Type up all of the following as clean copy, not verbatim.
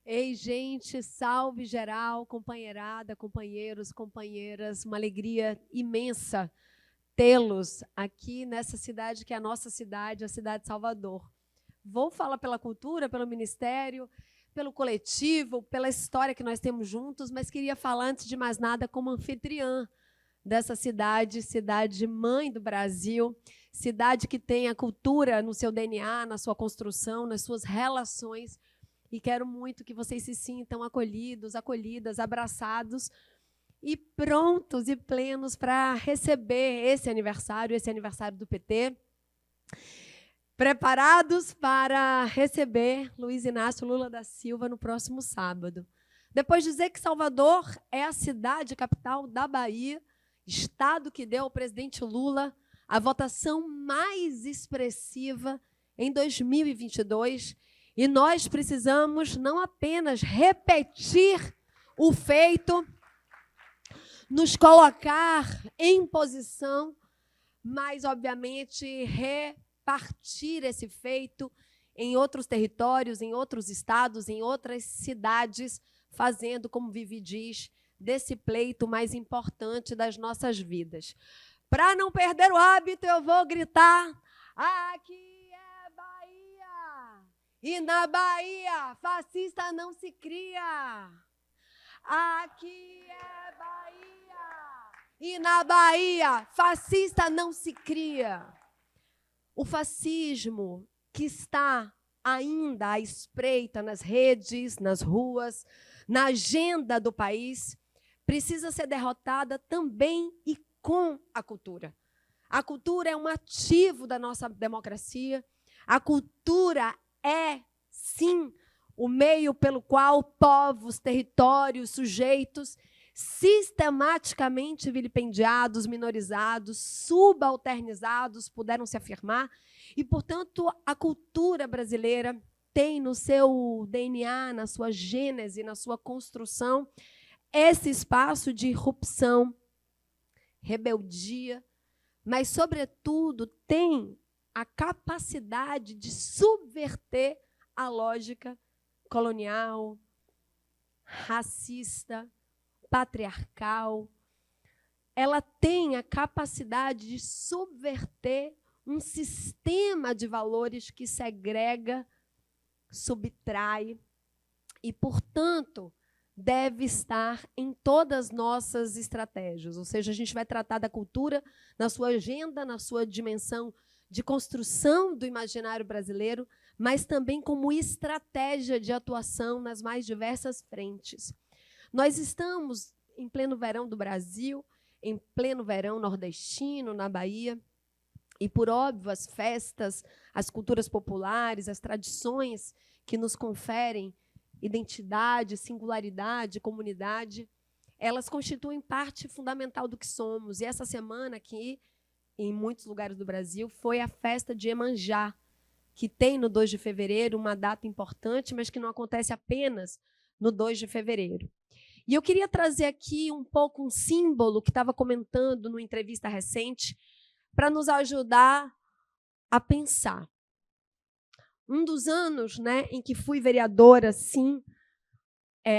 Ei, gente, salve geral, companheirada, companheiros, companheiras, uma alegria imensa tê-los aqui nessa cidade que é a nossa cidade, a cidade de Salvador. Vou falar pela cultura, pelo ministério, pelo coletivo, pela história que nós temos juntos, mas queria falar, antes de mais nada, como anfitriã dessa cidade, cidade mãe do Brasil, cidade que tem a cultura no seu DNA, na sua construção, nas suas relações. E quero muito que vocês se sintam acolhidos, acolhidas, abraçados e prontos e plenos para receber esse aniversário do PT. Preparados para receber Luiz Inácio Lula da Silva no próximo sábado. Depois de dizer que Salvador é a cidade capital da Bahia, estado que deu ao presidente Lula a votação mais expressiva em 2022, e nós precisamos não apenas repetir o feito, nos colocar em posição, mas, obviamente, repartir esse feito em outros territórios, em outros estados, em outras cidades, fazendo, como Vivi diz, desse pleito mais importante das nossas vidas. Para não perder o hábito, eu vou gritar: aqui! E na Bahia, fascista não se cria. Aqui é Bahia. E na Bahia, fascista não se cria. O fascismo que está ainda à espreita nas redes, nas ruas, na agenda do país, precisa ser derrotada também e com a cultura. A cultura é um ativo da nossa democracia. A cultura é, sim, o meio pelo qual povos, territórios, sujeitos, sistematicamente vilipendiados, minorizados, subalternizados, puderam se afirmar. E, portanto, a cultura brasileira tem no seu DNA, na sua gênese, na sua construção, esse espaço de irrupção, rebeldia, mas, sobretudo, tem a capacidade de subverter a lógica colonial, racista, patriarcal. Ela tem a capacidade de subverter um sistema de valores que segrega, subtrai e, portanto, deve estar em todas as nossas estratégias. Ou seja, a gente vai tratar da cultura na sua agenda, na sua dimensão de construção do imaginário brasileiro, mas também como estratégia de atuação nas mais diversas frentes. Nós estamos em pleno verão do Brasil, em pleno verão nordestino, na Bahia, e, por óbvio, as festas, as culturas populares, as tradições que nos conferem identidade, singularidade, comunidade, elas constituem parte fundamental do que somos. E essa semana aqui, em muitos lugares do Brasil, foi a festa de Iemanjá, que tem no 2 de fevereiro uma data importante, mas que não acontece apenas no 2 de fevereiro. E eu queria trazer aqui um pouco um símbolo que estava comentando numa entrevista recente, para nos ajudar a pensar. Um dos anos, né, em que fui vereadora, sim,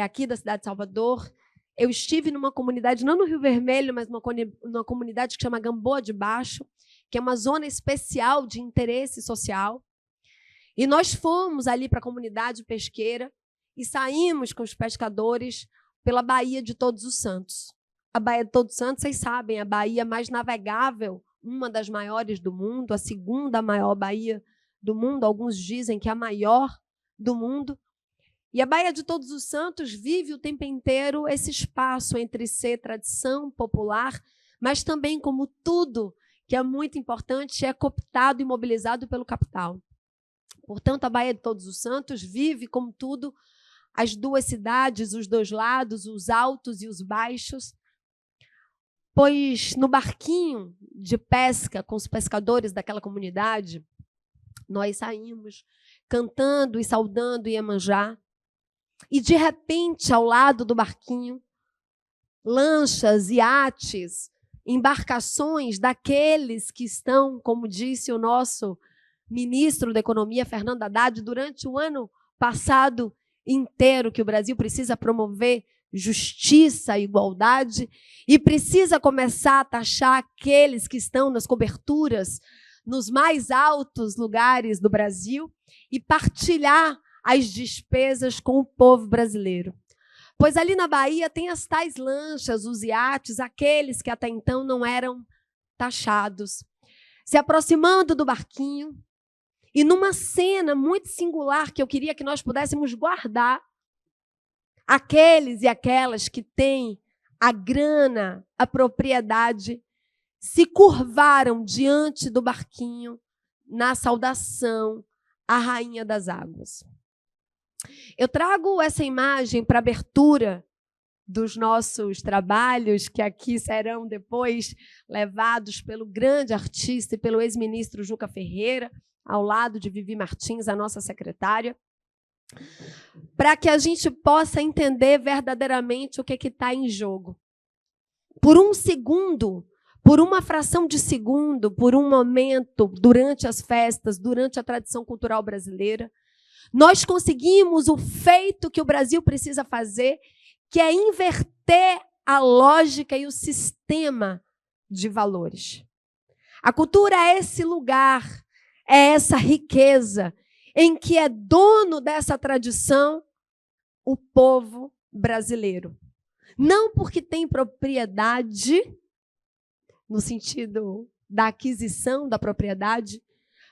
aqui da cidade de Salvador, eu estive numa comunidade, não no Rio Vermelho, mas numa comunidade que chama Gamboa de Baixo, que é uma zona especial de interesse social. E nós fomos ali para a comunidade pesqueira e saímos com os pescadores pela Baía de Todos os Santos. A Baía de Todos os Santos, vocês sabem, a baía mais navegável, uma das maiores do mundo, a segunda maior baía do mundo, alguns dizem que é a maior do mundo. E a Baía de Todos os Santos vive o tempo inteiro esse espaço entre ser tradição popular, mas também, como tudo que é muito importante, é cooptado e mobilizado pelo capital. Portanto, a Baía de Todos os Santos vive, como tudo, as duas cidades, os dois lados, os altos e os baixos, pois no barquinho de pesca com os pescadores daquela comunidade, nós saímos cantando e saudando Iemanjá, e, de repente, ao lado do barquinho, lanchas, iates, embarcações daqueles que estão, como disse o nosso ministro da Economia, Fernando Haddad, durante o ano passado inteiro que o Brasil precisa promover justiça e igualdade e precisa começar a taxar aqueles que estão nas coberturas, nos mais altos lugares do Brasil e partilhar as despesas com o povo brasileiro. Pois ali na Bahia tem as tais lanchas, os iates, aqueles que até então não eram taxados. Se aproximando do barquinho, e numa cena muito singular que eu queria que nós pudéssemos guardar, aqueles e aquelas que têm a grana, a propriedade, se curvaram diante do barquinho na saudação à Rainha das Águas. Eu trago essa imagem para a abertura dos nossos trabalhos, que aqui serão depois levados pelo grande artista e pelo ex-ministro Juca Ferreira, ao lado de Vivi Martins, a nossa secretária, para que a gente possa entender verdadeiramente o que está em jogo. Por um segundo, por uma fração de segundo, por um momento, durante as festas, durante a tradição cultural brasileira, nós conseguimos o feito que o Brasil precisa fazer, que é inverter a lógica e o sistema de valores. A cultura é esse lugar, é essa riqueza em que é dono dessa tradição o povo brasileiro. Não porque tem propriedade, no sentido da aquisição da propriedade,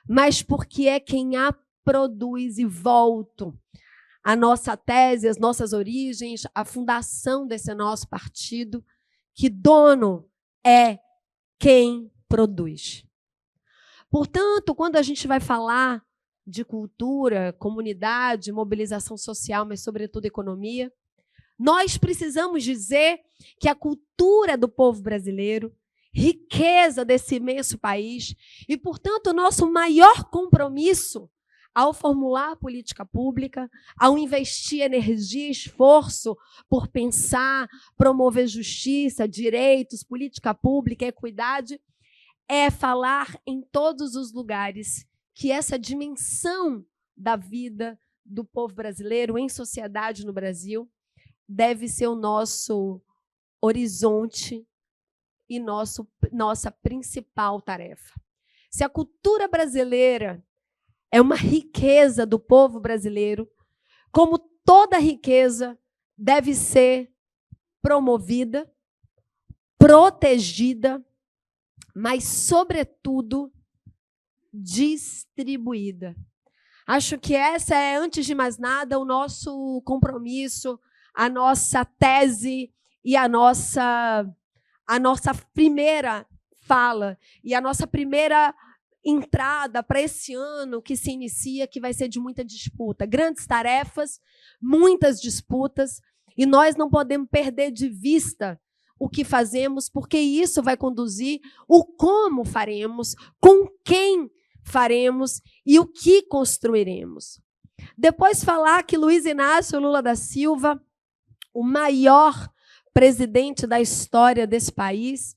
mas porque é quem a produz. E volto à nossa tese, às nossas origens, à fundação desse nosso partido, que dono é quem produz. Portanto, quando a gente vai falar de cultura, comunidade, mobilização social, mas, sobretudo, economia, nós precisamos dizer que a cultura do povo brasileiro, riqueza desse imenso país, e, portanto, o nosso maior compromisso ao formular a política pública, ao investir energia e esforço por pensar, promover justiça, direitos, política pública, equidade, é falar em todos os lugares que essa dimensão da vida do povo brasileiro em sociedade no Brasil deve ser o nosso horizonte e nossa principal tarefa. Se a cultura brasileira é uma riqueza do povo brasileiro, como toda riqueza deve ser promovida, protegida, mas, sobretudo, distribuída. Acho que essa é, antes de mais nada, o nosso compromisso, a nossa tese e a nossa primeira fala e a nossa primeira entrada para esse ano que se inicia, que vai ser de muita disputa. Grandes tarefas, muitas disputas, e nós não podemos perder de vista o que fazemos, porque isso vai conduzir o como faremos, com quem faremos e o que construiremos. Depois falar que Luiz Inácio Lula da Silva, o maior presidente da história desse país,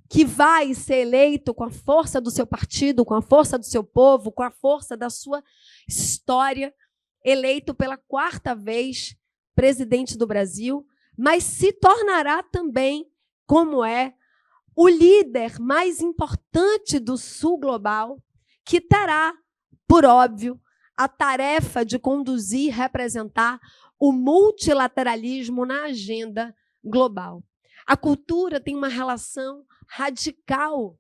que vai ser eleito com a força do seu partido, com a força do seu povo, com a força da sua história, eleito pela 4ª vez presidente do Brasil, mas se tornará também, como é, o líder mais importante do Sul global, que terá, por óbvio, a tarefa de conduzir e representar o multilateralismo na agenda global. A cultura tem uma relação radical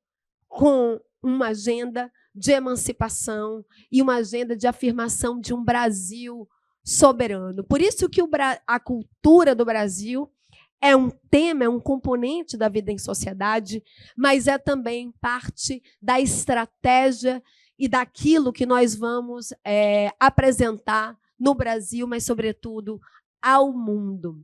com uma agenda de emancipação e uma agenda de afirmação de um Brasil soberano. Por isso que a cultura do Brasil é um tema, é um componente da vida em sociedade, mas é também parte da estratégia e daquilo que nós vamos apresentar no Brasil, mas, sobretudo, ao mundo.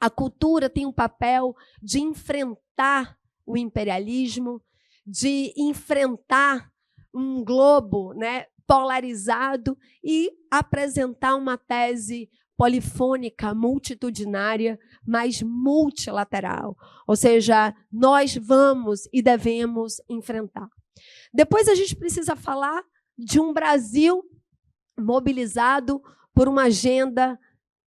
A cultura tem um papel de enfrentar o imperialismo, de enfrentar um globo, né, polarizado e apresentar uma tese polifônica, multitudinária, mas multilateral. Ou seja, nós vamos e devemos enfrentar. Depois a gente precisa falar de um Brasil mobilizado por uma agenda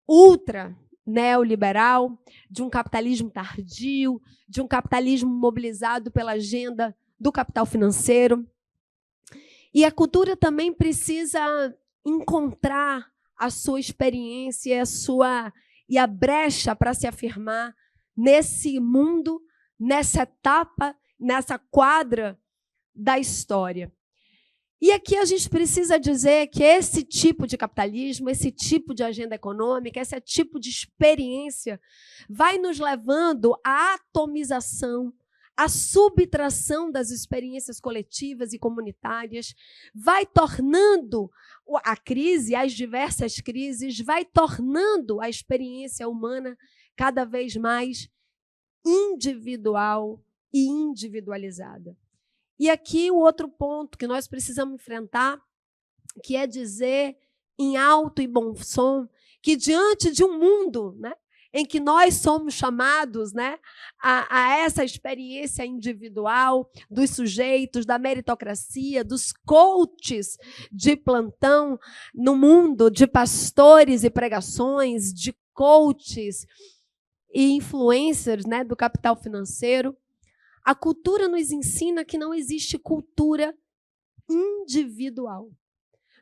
ultra neoliberal, de um capitalismo tardio, de um capitalismo mobilizado pela agenda do capital financeiro. E a cultura também precisa encontrar a sua experiência e a brecha para se afirmar nesse mundo, nessa etapa, nessa quadra da história. E aqui a gente precisa dizer que esse tipo de capitalismo, esse tipo de agenda econômica, esse tipo de experiência vai nos levando à atomização, à subtração das experiências coletivas e comunitárias, vai tornando a crise, as diversas crises, vai tornando a experiência humana cada vez mais individual e individualizada. E aqui o outro ponto que nós precisamos enfrentar, que é dizer em alto e bom som que diante de um mundo, né, em que nós somos chamados, né, a essa experiência individual dos sujeitos, da meritocracia, dos coaches de plantão no mundo, de pastores e pregações, de coaches e influencers, né, do capital financeiro, a cultura nos ensina que não existe cultura individual.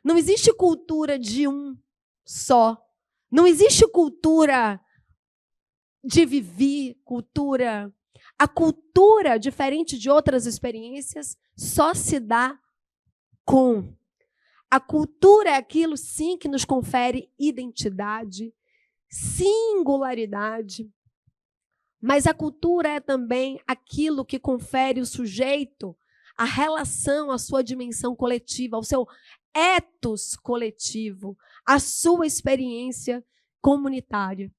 Não existe cultura de um só. Não existe cultura de viver, cultura. A cultura, diferente de outras experiências, só se dá com. A cultura é aquilo, sim, que nos confere identidade, singularidade. Mas a cultura é também aquilo que confere ao sujeito a relação, a sua dimensão coletiva, ao seu ethos coletivo, a sua experiência comunitária.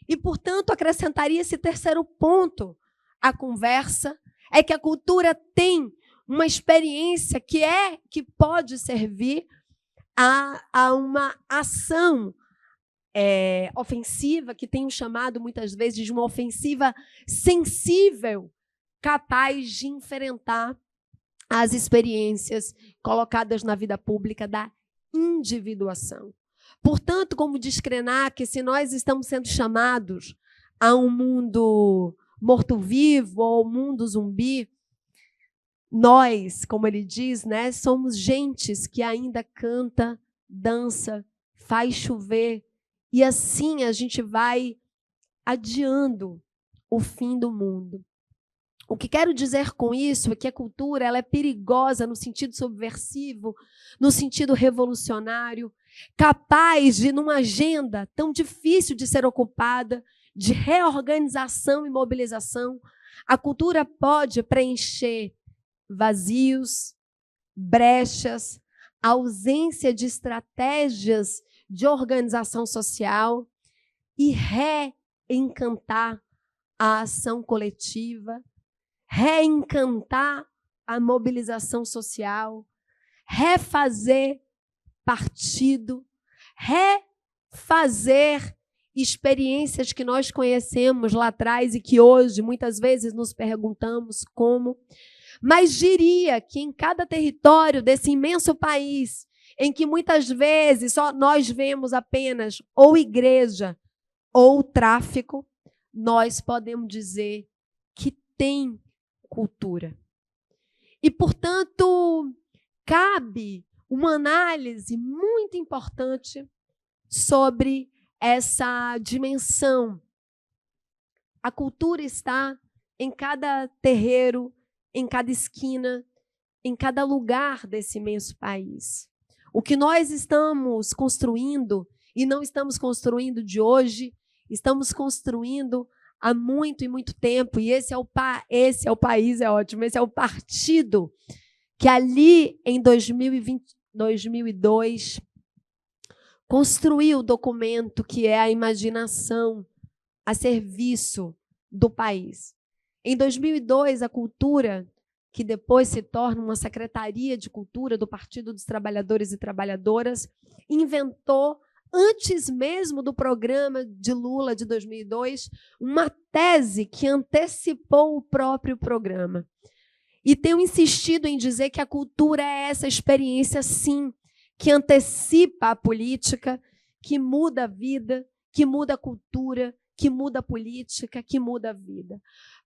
E, portanto, acrescentaria esse terceiro ponto à conversa, é que a cultura tem uma experiência que pode servir a uma ação ofensiva, que tenho chamado muitas vezes de uma ofensiva sensível, capaz de enfrentar as experiências colocadas na vida pública da individuação. Portanto, como diz Krenak, se nós estamos sendo chamados a um mundo morto-vivo ou mundo zumbi, nós, como ele diz, né, somos gentes que ainda canta, dança, faz chover, e assim a gente vai adiando o fim do mundo. O que quero dizer com isso é que a cultura ela é perigosa no sentido subversivo, no sentido revolucionário, capaz de, numa agenda tão difícil de ser ocupada, de reorganização e mobilização, a cultura pode preencher vazios, brechas, ausência de estratégias de organização social e reencantar a ação coletiva, reencantar a mobilização social, refazer partido, refazer experiências que nós conhecemos lá atrás e que hoje muitas vezes nos perguntamos como. Mas diria que em cada território desse imenso país, em que muitas vezes só nós vemos apenas ou igreja ou tráfico, nós podemos dizer que tem cultura. E, portanto, cabe uma análise muito importante sobre essa dimensão. A cultura está em cada terreiro, em cada esquina, em cada lugar desse imenso país. O que nós estamos construindo, e não estamos construindo de hoje, estamos construindo há muito e muito tempo, e esse é o país, é ótimo, esse é o partido que ali em 2002 construiu o documento que é a imaginação a serviço do país. Em 2002, a cultura, que depois se torna uma secretaria de cultura do Partido dos Trabalhadores e Trabalhadoras, inventou, antes mesmo do programa de Lula de 2002, uma tese que antecipou o próprio programa. E tenho insistido em dizer que a cultura é essa experiência, sim, que antecipa a política, que muda a vida, que muda a cultura, que muda a política, que muda a vida.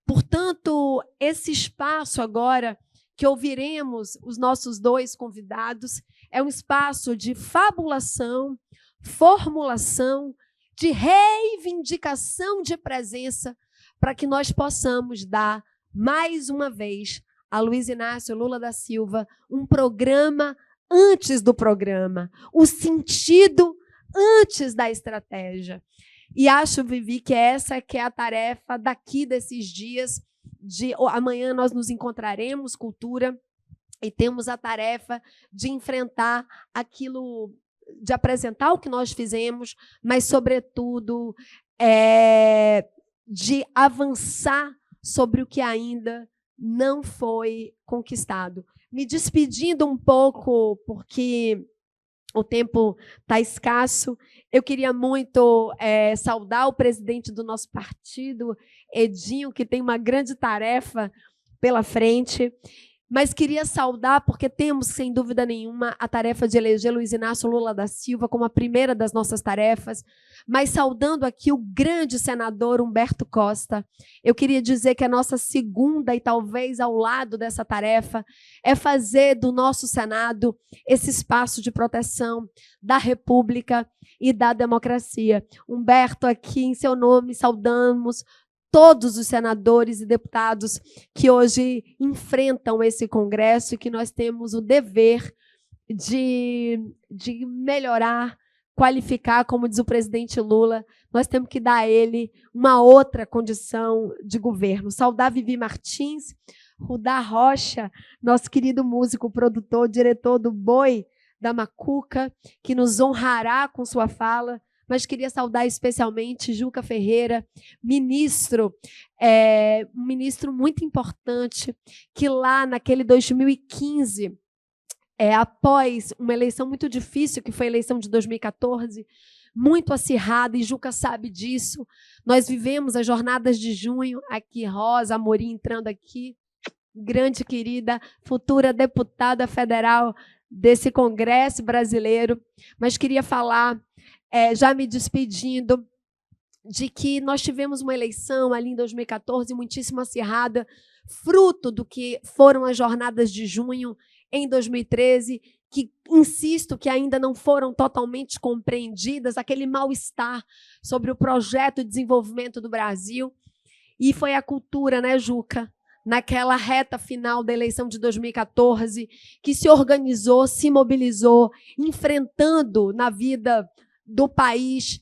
Portanto, esse espaço agora que ouviremos os nossos dois convidados é um espaço de fabulação, formulação, de reivindicação de presença, para que nós possamos dar, mais uma vez, a Luiz Inácio Lula da Silva um programa antes do programa, o sentido antes da estratégia. E acho, Vivi, que essa que é a tarefa daqui desses dias. Amanhã nós nos encontraremos, Cultura, e temos a tarefa de enfrentar aquilo, de apresentar o que nós fizemos, mas, sobretudo, de avançar sobre o que ainda não foi conquistado. Me despedindo um pouco, porque o tempo está escasso, eu queria muito saudar o presidente do nosso partido, Edinho, que tem uma grande tarefa pela frente, mas queria saudar porque temos, sem dúvida nenhuma, a tarefa de eleger Luiz Inácio Lula da Silva como a primeira das nossas tarefas, mas saudando aqui o grande senador Humberto Costa, eu queria dizer que a nossa segunda, e talvez ao lado dessa tarefa, é fazer do nosso Senado esse espaço de proteção da República e da democracia. Humberto, aqui em seu nome, saudamos todos os senadores e deputados que hoje enfrentam esse Congresso e que nós temos o dever de melhorar, qualificar, como diz o presidente Lula, nós temos que dar a ele uma outra condição de governo. Saudar Vivi Martins, Rudá Rocha, nosso querido músico, produtor, diretor do Boi da Macuca, que nos honrará com sua fala, mas queria saudar especialmente Juca Ferreira, ministro, um ministro muito importante, que lá naquele 2015, após uma eleição muito difícil, que foi a eleição de 2014, muito acirrada, e Juca sabe disso, nós vivemos as jornadas de junho, aqui Rosa Amorim entrando aqui, grande querida, futura deputada federal desse Congresso brasileiro, mas queria falar, já me despedindo, de que nós tivemos uma eleição ali em 2014 muitíssimo acirrada, fruto do que foram as jornadas de junho em 2013, que, insisto, que ainda não foram totalmente compreendidas, aquele mal-estar sobre o projeto de desenvolvimento do Brasil. E foi a cultura, né, Juca, naquela reta final da eleição de 2014, que se organizou, se mobilizou, enfrentando na vida do país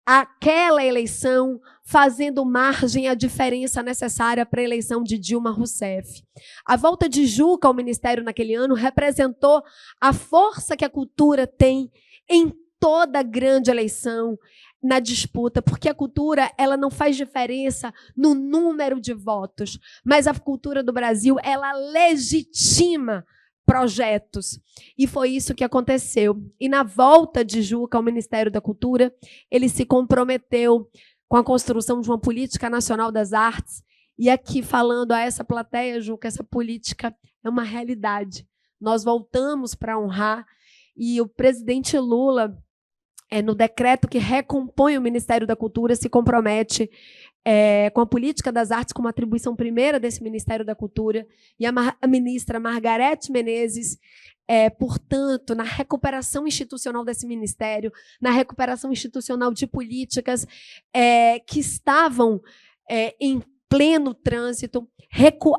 aquela eleição, fazendo margem à diferença necessária para a eleição de Dilma Rousseff. A volta de Juca ao Ministério naquele ano representou a força que a cultura tem em toda grande eleição, na disputa, porque a cultura ela não faz diferença no número de votos, mas a cultura do Brasil ela legitima projetos. E foi isso que aconteceu. E na volta de Juca ao Ministério da Cultura, ele se comprometeu com a construção de uma política nacional das artes. E aqui, falando a essa plateia, Juca, essa política é uma realidade. Nós voltamos para honrar, e o presidente Lula, no decreto que recompõe o Ministério da Cultura, se compromete com a política das artes como atribuição primeira desse Ministério da Cultura, e a ministra Margarete Menezes, portanto, na recuperação institucional desse ministério, na recuperação institucional de políticas que estavam em pleno trânsito,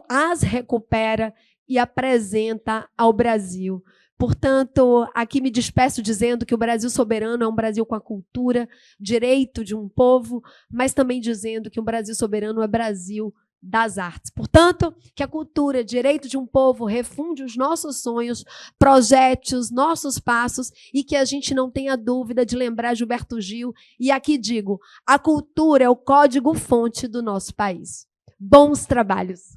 as recupera e apresenta ao Brasil. Portanto, aqui me despeço dizendo que o Brasil soberano é um Brasil com a cultura, direito de um povo, mas também dizendo que o Brasil soberano é Brasil das artes. Portanto, que a cultura, direito de um povo, refunde os nossos sonhos, projete os nossos passos e que a gente não tenha dúvida de lembrar Gilberto Gil. E aqui digo, a cultura é o código-fonte do nosso país. Bons trabalhos!